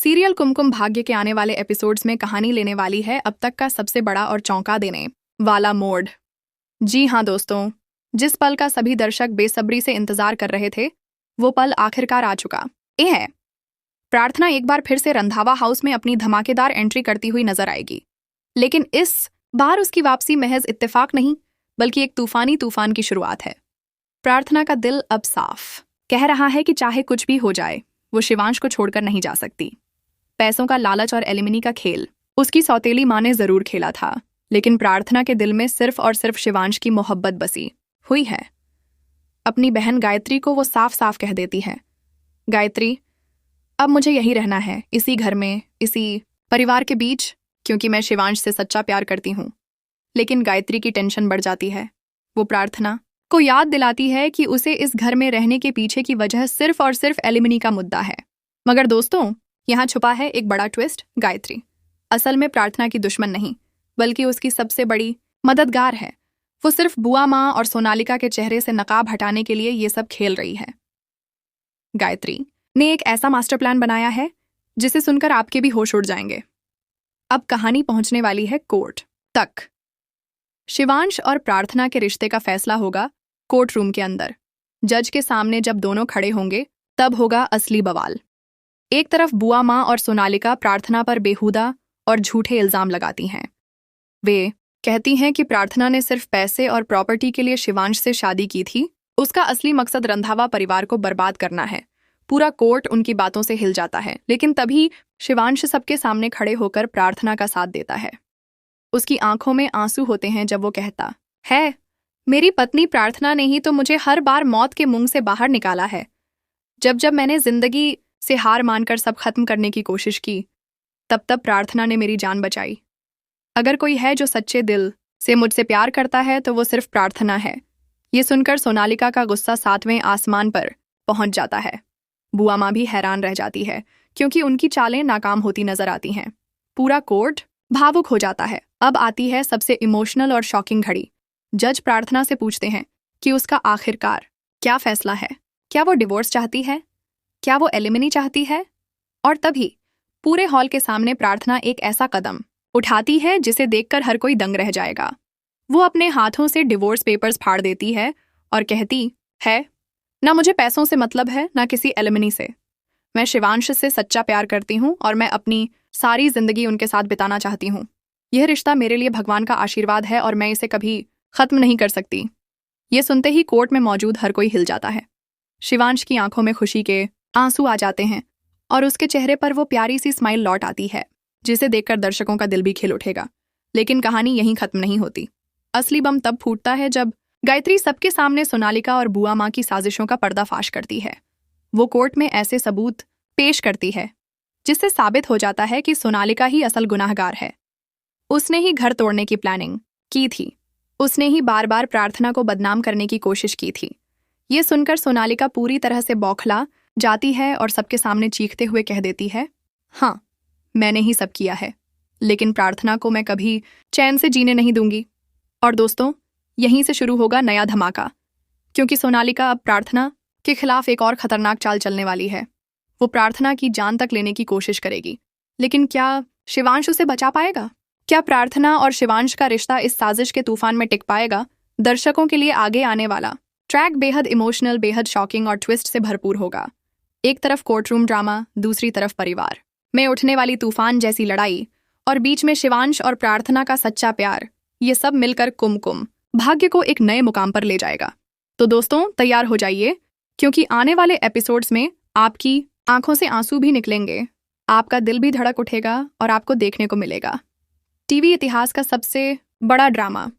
Serial Kumkum Bhagya के आने वाले एपिसोड्स में कहानी लेने वाली है अब तक का सबसे बड़ा और चौंका देने वाला मोड़। जी हाँ दोस्तों, जिस पल का सभी दर्शक बेसब्री से इंतजार कर रहे थे वो पल आखिरकार आ चुका है। प्रार्थना एक बार फिर से रंधावा हाउस में अपनी धमाकेदार एंट्री करती हुई नजर आएगी, लेकिन इस बार उसकी वापसी महज इत्तेफाक नहीं बल्कि एक तूफान की शुरुआत है। प्रार्थना का दिल अब साफ कह रहा है कि चाहे कुछ भी हो जाए वो शिवांश को छोड़कर नहीं जा सकती। पैसों का लालच और एलिमिनी का खेल उसकी सौतेली माँ ने जरूर खेला था, लेकिन प्रार्थना के दिल में सिर्फ और सिर्फ शिवांश की मोहब्बत बसी हुई है। अपनी बहन गायत्री को वो साफ साफ कह देती है, गायत्री अब मुझे यहीं रहना है, इसी घर में, इसी परिवार के बीच, क्योंकि मैं शिवांश से सच्चा प्यार करती हूँ। लेकिन गायत्री की टेंशन बढ़ जाती है। वो प्रार्थना को याद दिलाती है कि उसे इस घर में रहने के पीछे की वजह सिर्फ और सिर्फ एलिमिनी का मुद्दा है। मगर दोस्तों, यहाँ छुपा है एक बड़ा ट्विस्ट। गायत्री असल में प्रार्थना की दुश्मन नहीं बल्कि उसकी सबसे बड़ी मददगार है। वो सिर्फ बुआ माँ और सोनालिका के चेहरे से नकाब हटाने के लिए ये सब खेल रही है। गायत्री ने एक ऐसा मास्टर प्लान बनाया है जिसे सुनकर आपके भी होश उड़ जाएंगे। अब कहानी पहुंचने वाली है कोर्ट तक। शिवांश और प्रार्थना के रिश्ते का फैसला होगा कोर्ट रूम के अंदर। जज के सामने जब दोनों खड़े होंगे तब होगा असली बवाल। एक तरफ बुआ माँ और सोनालिका प्रार्थना पर बेहुदा और झूठे इल्जाम लगाती हैं। वे कहती हैं कि प्रार्थना ने सिर्फ पैसे और प्रॉपर्टी के लिए शिवांश से शादी की थी। उसका असली मकसद रंधावा परिवार को बर्बाद करना है। पूरा कोर्ट उनकी बातों से हिल जाता है, लेकिन तभी शिवांश सबके सामने खड़े होकर प्रार्थना का साथ देता है। उसकी आंखों में आंसू होते हैं जब वो कहता है, मेरी पत्नी प्रार्थना ने ही तो मुझे हर बार मौत के मुंह से बाहर निकाला है। जब जब मैंने जिंदगी से हार मानकर सब खत्म करने की कोशिश की, तब तब प्रार्थना ने मेरी जान बचाई। अगर कोई है जो सच्चे दिल से मुझसे प्यार करता है तो वो सिर्फ प्रार्थना है। ये सुनकर सोनालिका का गुस्सा 7वें आसमान पर पहुंच जाता है। बुआ माँ भी हैरान रह जाती है क्योंकि उनकी चालें नाकाम होती नजर आती हैं। पूरा कोर्ट भावुक हो जाता है। अब आती है सबसे इमोशनल और शॉकिंग घड़ी। जज प्रार्थना से पूछते हैं कि उसका आखिरकार क्या फैसला है। क्या वो डिवोर्स चाहती है? क्या वो एलिमिनी चाहती है? और तभी पूरे हॉल के सामने प्रार्थना एक ऐसा कदम उठाती है जिसे देखकर हर कोई दंग रह जाएगा। वो अपने हाथों से डिवोर्स पेपर्स फाड़ देती है और कहती है, ना मुझे पैसों से मतलब है ना किसी एलिमिनी से। मैं शिवांश से सच्चा प्यार करती हूँ और मैं अपनी सारी जिंदगी उनके साथ बिताना चाहती हूँ। यह रिश्ता मेरे लिए भगवान का आशीर्वाद है और मैं इसे कभी खत्म नहीं कर सकती। ये सुनते ही कोर्ट में मौजूद हर कोई हिल जाता है। शिवांश की आंखों में खुशी के आंसू आ जाते हैं और उसके चेहरे पर वो प्यारी सी स्माइल लौट आती है जिसे देखकर दर्शकों का दिल भी खिल उठेगा। लेकिन कहानी यहीं खत्म नहीं होती। असली बम तब फूटता है जब गायत्री सबके सामने सोनालिका और बुआ माँ की साजिशों का पर्दाफाश करती है। वो कोर्ट में ऐसे सबूत पेश करती है जिससे साबित हो जाता है कि सोनालिका ही असल गुनाहगार है। उसने ही घर तोड़ने की प्लानिंग की थी। उसने ही बार बार प्रार्थना को बदनाम करने की कोशिश की थी। ये सुनकर सोनालिका पूरी तरह से बौखला जाती है और सबके सामने चीखते हुए कह देती है, हाँ मैंने ही सब किया है, लेकिन प्रार्थना को मैं कभी चैन से जीने नहीं दूंगी। और दोस्तों, यहीं से शुरू होगा नया धमाका, क्योंकि सोनालिका अब प्रार्थना के खिलाफ एक और खतरनाक चाल चलने वाली है। वो प्रार्थना की जान तक लेने की कोशिश करेगी। लेकिन क्या शिवांश उसे बचा पाएगा? क्या प्रार्थना और शिवांश का रिश्ता इस साजिश के तूफान में टिक पाएगा? दर्शकों के लिए आगे आने वाला ट्रैक बेहद इमोशनल, बेहद शॉकिंग और ट्विस्ट से भरपूर होगा। एक तरफ कोर्टरूम ड्रामा, दूसरी तरफ परिवार में उठने वाली तूफान जैसी लड़ाई और बीच में शिवांश और प्रार्थना का सच्चा प्यार। ये सब मिलकर कुमकुम भाग्य को एक नए मुकाम पर ले जाएगा। तो दोस्तों, तैयार हो जाइए, क्योंकि आने वाले एपिसोड्स में आपकी आंखों से आंसू भी निकलेंगे, आपका दिल भी धड़क उठेगा और आपको देखने को मिलेगा टीवी इतिहास का सबसे बड़ा ड्रामा।